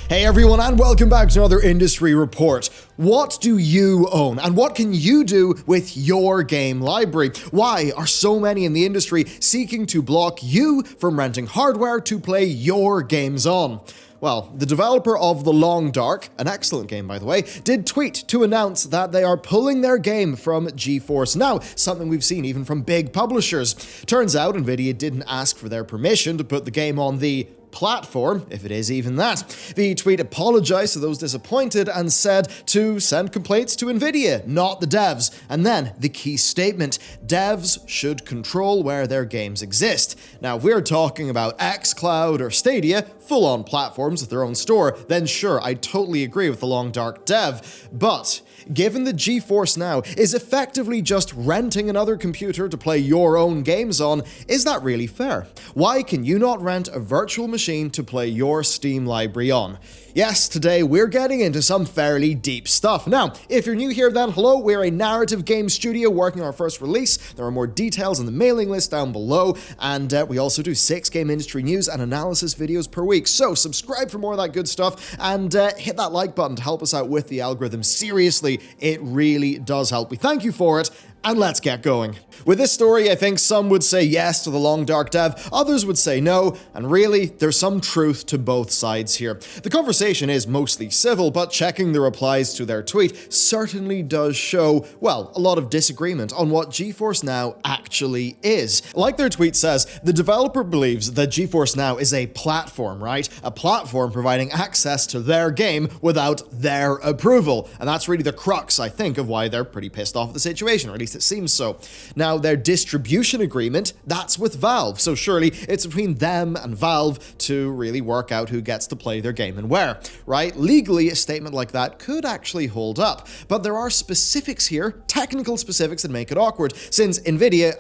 Hey everyone, and welcome back to another industry report. What do you own, and what can you do with your game library? Why are so many in the industry seeking to block you from renting hardware to play your games on? Well, the developer of The Long Dark, an excellent game by the way, did tweet to announce that they are pulling their game from GeForce Now, something we've seen even from big publishers. Turns out Nvidia didn't ask for their permission to put the game on the platform, if it is even that. The tweet apologized to those disappointed and said to send complaints to Nvidia, not the devs. And then the key statement, devs should control where their games exist. Now, if we're talking about xCloud or Stadia, full-on platforms with their own store, then sure, I totally agree with the Long Dark dev. But given that GeForce Now is effectively just renting another computer to play your own games on, is that really fair? Why can you not rent a virtual machine to play your Steam library on? Yes, today we're getting into some fairly deep stuff. Now, if you're new here then hello, we're a narrative game studio working on our first release. There are more details on the mailing list down below, and we also do 6 game industry news and analysis videos per week. So subscribe for more of that good stuff, and hit that like button to help us out with the algorithm. Seriously, it really does help. We thank you for it. And let's get going. With this story, I think some would say yes to the Long Dark dev, others would say no, and really, there's some truth to both sides here. The conversation is mostly civil, but checking the replies to their tweet certainly does show, well, a lot of disagreement on what GeForce Now actually is. Like their tweet says, the developer believes that GeForce Now is a platform, right? A platform providing access to their game without their approval. And that's really the crux, I think, of why they're pretty pissed off at the situation, or at least it seems so. Now, their distribution agreement, that's with Valve, so surely it's between them and Valve to really work out who gets to play their game and where, right? Legally, a statement like that could actually hold up, but there are specifics here, technical specifics that make it awkward, since Nvidia,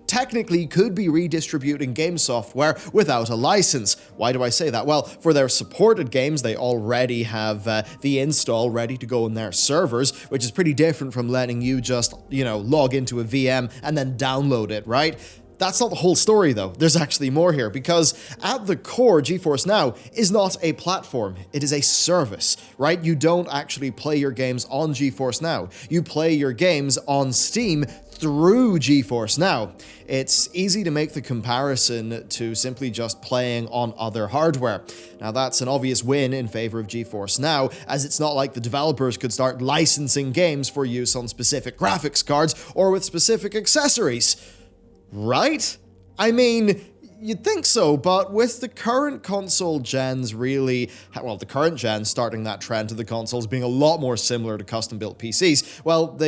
technically could be redistributing game software without a license. Why do I say that? Well, for their supported games, they already have the install ready to go on their servers, which is pretty different from letting you just, log into a VM and then download it, right? That's not the whole story though. There's actually more here, because at the core, GeForce Now is not a platform. It is a service, right? You don't actually play your games on GeForce Now. You play your games on Steam through GeForce Now. It's easy to make the comparison to simply just playing on other hardware. Now that's an obvious win in favor of GeForce Now, as it's not like the developers could start licensing games for use on specific graphics cards or with specific accessories. Right? You'd think so, but with the current console gens the current gen starting that trend to the consoles being a lot more similar to custom-built PCs, well,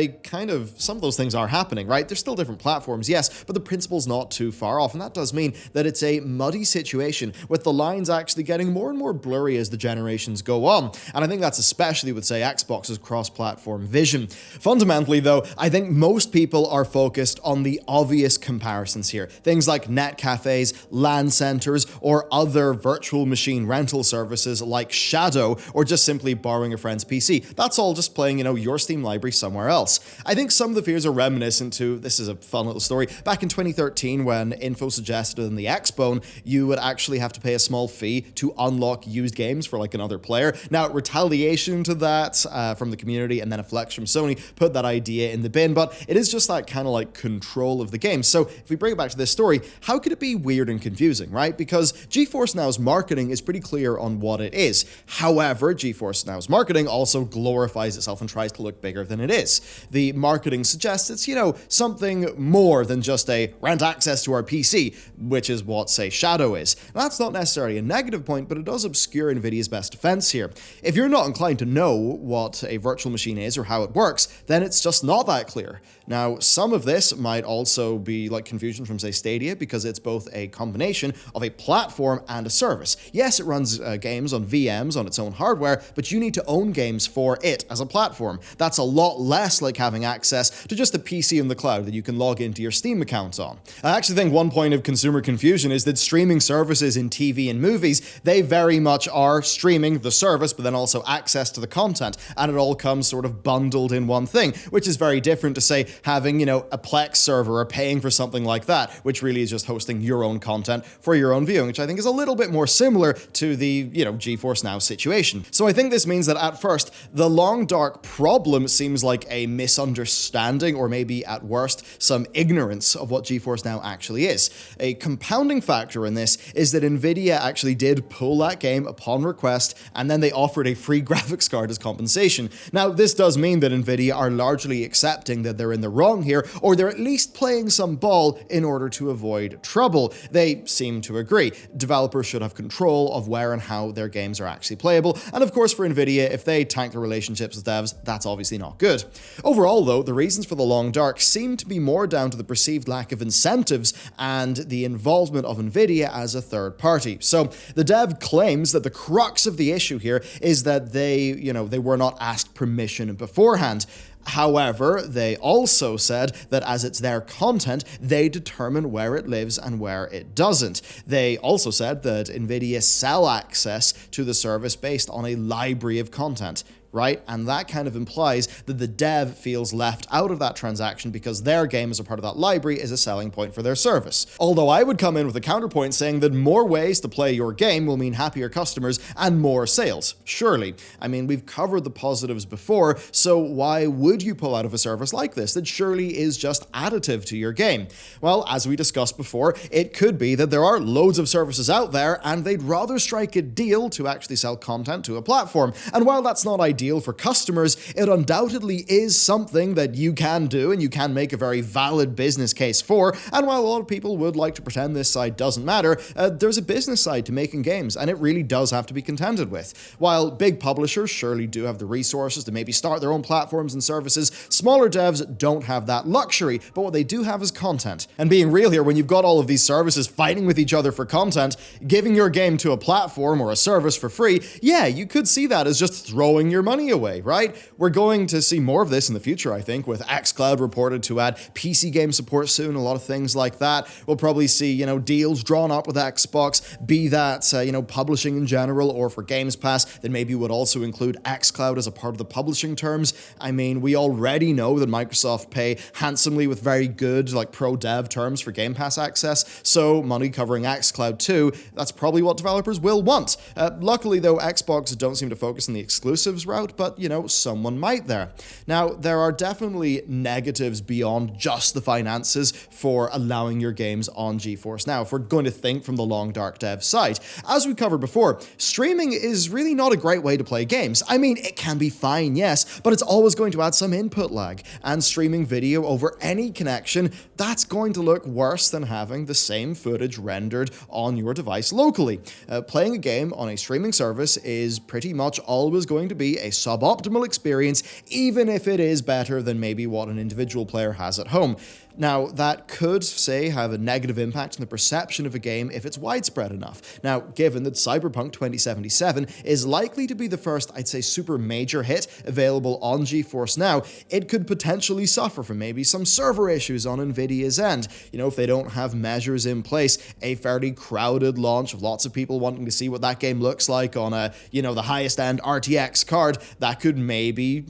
some of those things are happening, right? They're still different platforms, yes, but the principle's not too far off, and that does mean that it's a muddy situation, with the lines actually getting more and more blurry as the generations go on, and I think that's especially with, say, Xbox's cross-platform vision. Fundamentally, though, I think most people are focused on the obvious comparisons here, things like net cafes, LAN centers, or other virtual machine rental services like Shadow, or just simply borrowing a friend's PC. That's all just playing, your Steam library somewhere else. I think some of the fears are reminiscent to, this is a fun little story, back in 2013 when info suggested in the Xbone, you would actually have to pay a small fee to unlock used games for another player. Now, retaliation to that from the community and then a flex from Sony put that idea in the bin, but it is just that kind of control of the game. So if we bring it back to this story, how could it be weird and confusing, right? Because GeForce Now's marketing is pretty clear on what it is. However, GeForce Now's marketing also glorifies itself and tries to look bigger than it is. The marketing suggests it's, something more than just a rent access to our PC, which is what, say, Shadow is. Now, that's not necessarily a negative point, but it does obscure Nvidia's best defense here. If you're not inclined to know what a virtual machine is or how it works, then it's just not that clear. Now, some of this might also be confusion from, say, Stadia, because it's both a combination of a platform and a service. Yes, it runs games on VMs on its own hardware, but you need to own games for it as a platform. That's a lot less like having access to just a PC in the cloud that you can log into your Steam account on. I actually think one point of consumer confusion is that streaming services in TV and movies, they very much are streaming the service, but then also access to the content, and it all comes sort of bundled in one thing, which is very different to, say, having, a Plex server or paying for something like that, which really is just hosting your own content for your own viewing, which I think is a little bit more similar to the, GeForce Now situation. So I think this means that at first, the long dark problem seems like a misunderstanding, or maybe at worst, some ignorance of what GeForce Now actually is. A compounding factor in this is that Nvidia actually did pull that game upon request, and then they offered a free graphics card as compensation. Now, this does mean that Nvidia are largely accepting that they're in the wrong here, or they're at least playing some ball in order to avoid trouble. They seem to agree. Developers should have control of where and how their games are actually playable, and of course for Nvidia, if they tank the relationships with devs, that's obviously not good. Overall though, the reasons for the long dark seem to be more down to the perceived lack of incentives and the involvement of Nvidia as a third party. So the dev claims that the crux of the issue here is that they were not asked permission beforehand. However, they also said that as it's their content, they determine where it lives and where it doesn't. They also said that Nvidia sell access to the service based on a library of content, right? And that kind of implies that the dev feels left out of that transaction because their game as a part of that library is a selling point for their service. Although I would come in with a counterpoint saying that more ways to play your game will mean happier customers and more sales. Surely. I mean, we've covered the positives before, so why would you pull out of a service like this that surely is just additive to your game? Well, as we discussed before, it could be that there are loads of services out there and they'd rather strike a deal to actually sell content to a platform. And while that's not ideal for customers, it undoubtedly is something that you can do and you can make a very valid business case for. And while a lot of people would like to pretend this side doesn't matter, there's a business side to making games, and it really does have to be contended with. While big publishers surely do have the resources to maybe start their own platforms and services, smaller devs don't have that luxury, but what they do have is content. And being real here, when you've got all of these services fighting with each other for content, giving your game to a platform or a service for free, yeah, you could see that as just throwing your money away, right? We're going to see more of this in the future, I think, with xCloud reported to add PC game support soon, a lot of things like that. We'll probably see, deals drawn up with Xbox, be that, publishing in general, or for Games Pass, that maybe would also include xCloud as a part of the publishing terms. I mean, we already know that Microsoft pay handsomely with very good, pro dev terms for Game Pass access, so money covering xCloud too, that's probably what developers will want. Luckily though, Xbox don't seem to focus on the exclusives route, but, someone might there. Now, there are definitely negatives beyond just the finances for allowing your games on GeForce Now, if we're going to think from the long dark dev side. As we covered before, streaming is really not a great way to play games. I mean, it can be fine, yes, but it's always going to add some input lag, and streaming video over any connection, that's going to look worse than having the same footage rendered on your device locally. Playing a game on a streaming service is pretty much always going to be a suboptimal experience, even if it is better than maybe what an individual player has at home. Now, that could, say, have a negative impact on the perception of a game if it's widespread enough. Now, given that Cyberpunk 2077 is likely to be the first, I'd say, super major hit available on GeForce Now, it could potentially suffer from maybe some server issues on Nvidia's end. If they don't have measures in place, a fairly crowded launch of lots of people wanting to see what that game looks like on a, the highest end RTX card, that could maybe,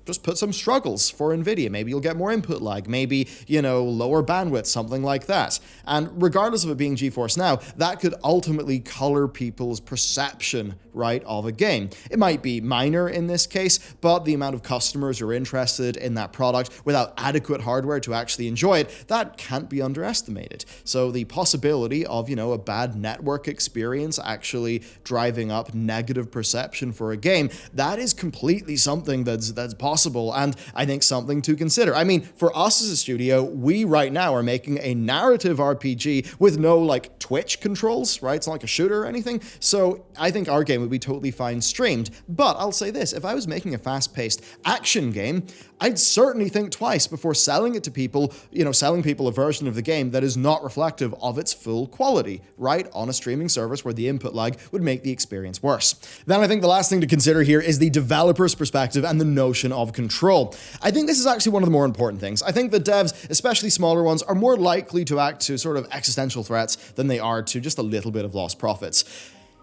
just put some struggles for Nvidia. Maybe you'll get more input lag, maybe, lower bandwidth, something like that. And regardless of it being GeForce Now, that could ultimately color people's perception, right, of a game. It might be minor in this case, but the amount of customers who are interested in that product without adequate hardware to actually enjoy it, that can't be underestimated. So the possibility of, a bad network experience actually driving up negative perception for a game, that is completely something that's possible, and I think something to consider. I mean, for us as a studio, we right now are making a narrative RPG with no Twitch controls, right? It's not like a shooter or anything. So I think our game would be totally fine streamed. But I'll say this, if I was making a fast-paced action game, I'd certainly think twice before selling it to people, selling people a version of the game that is not reflective of its full quality, right? On a streaming service where the input lag would make the experience worse. Then I think the last thing to consider here is the developer's perspective and the notion of control. I think this is actually one of the more important things. I think the devs, especially smaller ones, are more likely to act to sort of existential threats than they are to just a little bit of lost profits.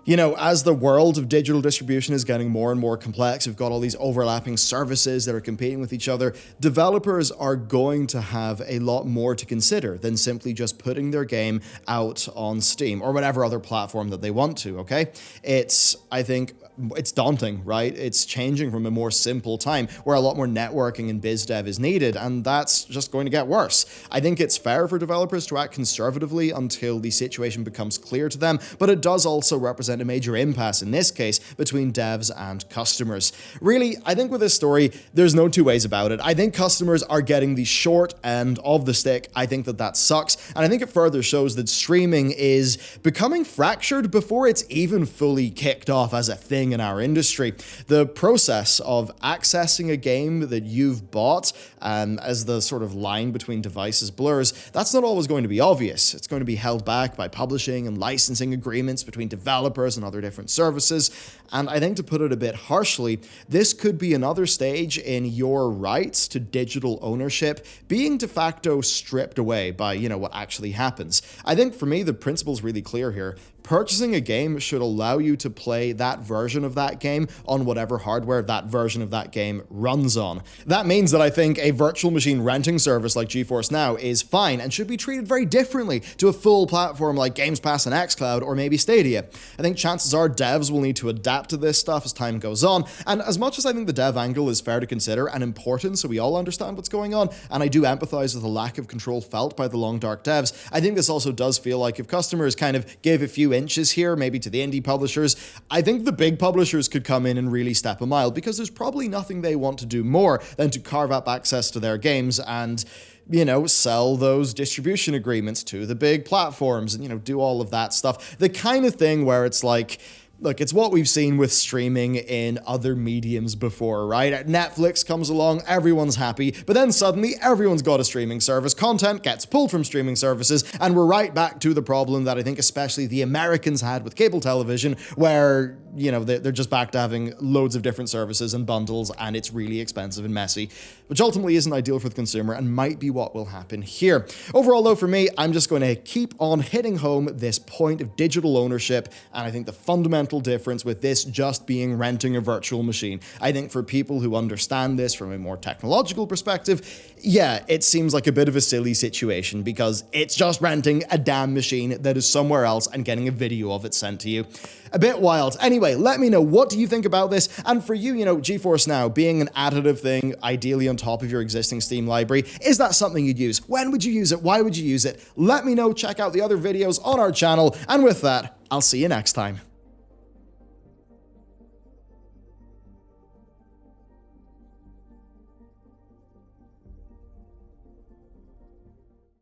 You know, as the world of digital distribution is getting more and more complex, we've got all these overlapping services that are competing with each other, developers are going to have a lot more to consider than simply just putting their game out on Steam or whatever other platform that they want to, okay? I think, it's daunting, right? It's changing from a more simple time where a lot more networking and biz dev is needed, and that's just going to get worse. I think it's fair for developers to act conservatively until the situation becomes clear to them, but it does also represent a major impasse in this case between devs and customers. Really, I think with this story, there's no two ways about it. I think customers are getting the short end of the stick. I think that sucks, and I think it further shows that streaming is becoming fractured before it's even fully kicked off as a thing in our industry. The process of accessing a game that you've bought, as the sort of line between devices blurs, that's not always going to be obvious. It's going to be held back by publishing and licensing agreements between developers and other different services. And I think, to put it a bit harshly, this could be another stage in your rights to digital ownership being de facto stripped away by, what actually happens. I think for me, the principle's really clear here. Purchasing a game should allow you to play that version of that game on whatever hardware that version of that game runs on. That means that I think a virtual machine renting service like GeForce Now is fine and should be treated very differently to a full platform like Games Pass and xCloud or maybe Stadia. I think chances are devs will need to adapt to this stuff as time goes on, and as much as I think the dev angle is fair to consider and important so we all understand what's going on, and I do empathize with the lack of control felt by the long dark devs, I think this also does feel like if customers kind of give a few inches here, maybe to the indie publishers, I think the big publishers could come in and really step a mile, because there's probably nothing they want to do more than to carve up access to their games and sell those distribution agreements to the big platforms and, do all of that stuff. The kind of thing where it's like, look, it's what we've seen with streaming in other mediums before, right? Netflix comes along, everyone's happy, but then suddenly everyone's got a streaming service, content gets pulled from streaming services, and we're right back to the problem that I think especially the Americans had with cable television, where, they're just back to having loads of different services and bundles, and it's really expensive and messy, which ultimately isn't ideal for the consumer and might be what will happen here. Overall, though, for me, I'm just going to keep on hitting home this point of digital ownership, and I think the fundamental difference with this just being renting a virtual machine. I think for people who understand this from a more technological perspective, yeah, it seems like a bit of a silly situation because it's just renting a damn machine that is somewhere else and getting a video of it sent to you. A bit wild. Anyway, let me know, what do you think about this? And for you, GeForce Now being an additive thing, ideally on top of your existing Steam library, is that something you'd use? When would you use it? Why would you use it? Let me know. Check out the other videos on our channel. And with that, I'll see you next time.